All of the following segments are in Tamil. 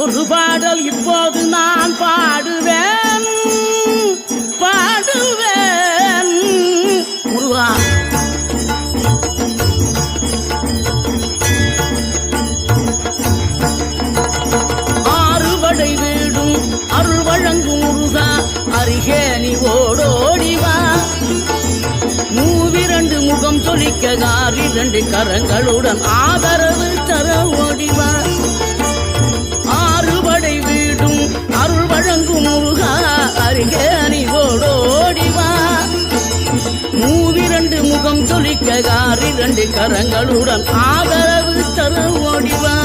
ஒரு பாடல் இப்போது நான் பாடுவேன் முருகா. ஆறுபடை வீடும் அருள் வழங்கும் முருகா, அருகே நீ ஓடோடிவா. மூவிரண்டு முகம் சொலிக்க இரண்டு கரங்களுடன் ஆதரவு தர ஓடிவா. ஆறுபடை வீடும் அருள் வழங்கும் முருகா, அருகே நீ ஓடோடிவா. மூவிரண்டு முகம் சொலிக்க இரண்டு கரங்களுடன் ஆதரவு தர ஓடிவா.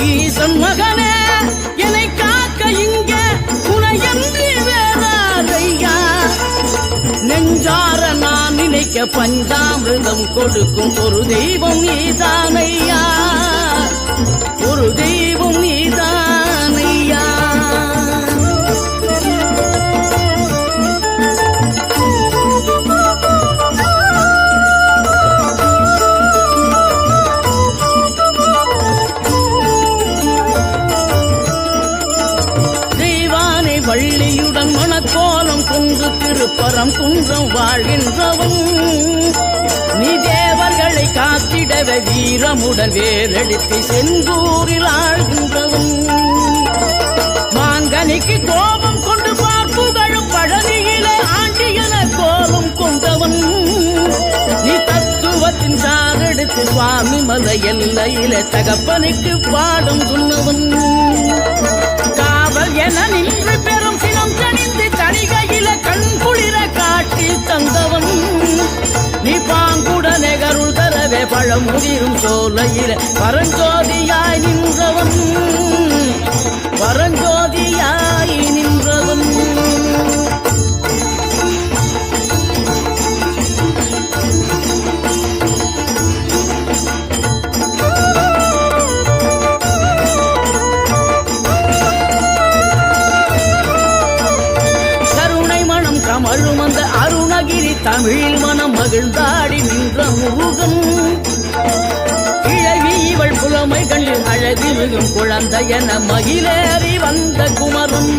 ஈசன் மகனே என்னை காக்க இங்க துணையன்றி வேறாரையா. நெஞ்சார நான் நினைக்க பஞ்சாமிர்தம் கொடுக்கும் ஒரு தெய்வம் நீதானையா, ஒரு தெய்வம் நீதானையா. தெய்வானை வள்ளியுடன் மணக்கோலம் கொண்டு திருப்பரம் குன்றம் வாழ்கின்றவன். நீ தேவர்களை காத்திடவே வீரமுடன் வேலெடுத்து செந்தூரில் ஆழ்கின்றவன். மாங்கனிக்கு கோபம் கொண்டு பார்ப்புகளும் பழனியிலே ஆண்டியன கோலம் கொண்டவன். நீ தத்துவத்தின் சாரெடுத்து சுவாமி மலை எல்லையிலே தகப்பனுக்கு பாடம் சொன்னவன். காவல் என நின்று பெரும் சினம் கணிந்து தனிகையில கண் குளிர காட்டி தந்தவன். நீ பாங்குடனே கருள் தரவே பழமுதிரும் சோலையில பரஞ்சோதியாய் நின்றவன், பரஞ்சோதியாய் நின்றவன். கமழும் அந்த அருணகிரி தமிழில் மனம் மகிழ்ந்தாடி நின்ற முருகன். கிழவி இவள் புலமை கண்டு அழகு மிகும் குழந்தை என மகிழேறி வந்த குமரன்.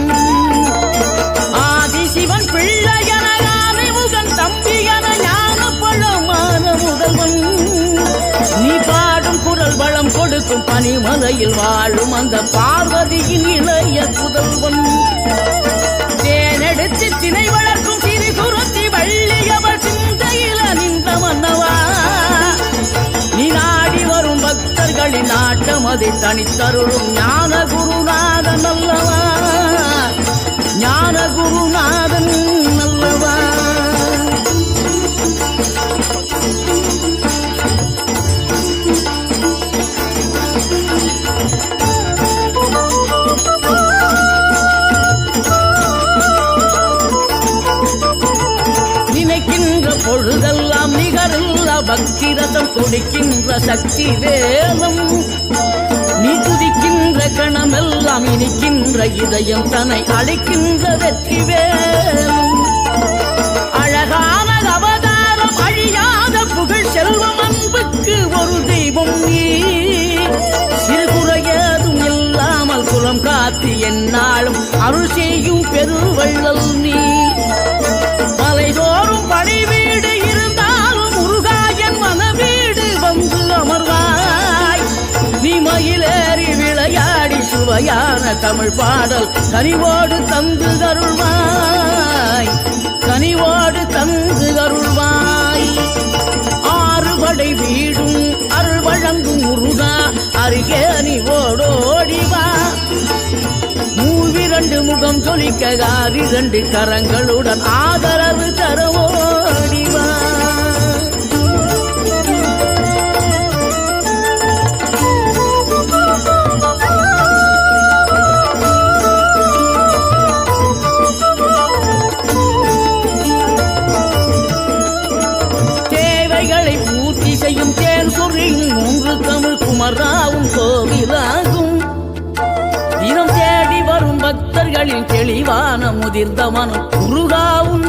ஆதிசிவன் பிள்ளை என ஆனைமுகன் தம்பி என ஞான பழமான முதல்வன். நீ பாடும் குரல் வளம் கொடுக்கும் பனிமலையில் வாழும் அந்த பார்வதியின் இளைய புதல்வன். தேனெடுத்து திணை வளர்க்கும் சிறு குருத்தி வள்ளியவள் சிந்தையில நின்ற மன்னவா. நீ நாடி வரும் பக்தர்களின் நாட்டம் அதை தனித்தருளும் ஞான குருநாதன் அல்லவா, ஞான குருநாதன் அல்லவா. பொழுதெல்லாம் நிகரில்ல பக்தி ரசம் கொடுக்கின்ற சக்தி வேலம். நீ துதிக்கின்ற கணமெல்லாம் இனிக்கின்ற இதயம் தன்னை அழைக்கின்ற வெற்றி வேலம். அழகான அவதாரம் அழியாத புகழ் செல்வம் அன்புக்கு ஒரு தெய்வம் நீ. சிறுகுறையதும் இல்லாமல் குலம் காத்து எந்நாளும் அருள் செய்யும் பெருவள்ளல் நீ. மலைதோறும் பணி வீடு இருந்தாலும் முருகாயன் மன வீடு வந்து அமர்வாய். நீ மயிலேறி விளையாடி சுவையான தமிழ் பாடல் கனிவோடு தந்து கருள்வாய், கனிவோடு தந்து கருள்வாய். ஆறுபடை வீடும் அருள் வழங்கும் முருகா, அருகே நீ ஓடோடிவா. மூவிரண்டு முகம் சொலிக்க இரண்டு கரங்களுடன் ஆதரவு தர ஓடிவா. தேவைகளை பூர்த்தி செய்யும் தேன் சொறியும் மூன்று தமிழ் குமராவும் கோவிலாகும். தினம் தேடி வரும் பக்தர்களின் தெளிவான முதிர்ந்த மனம் முருகாவும்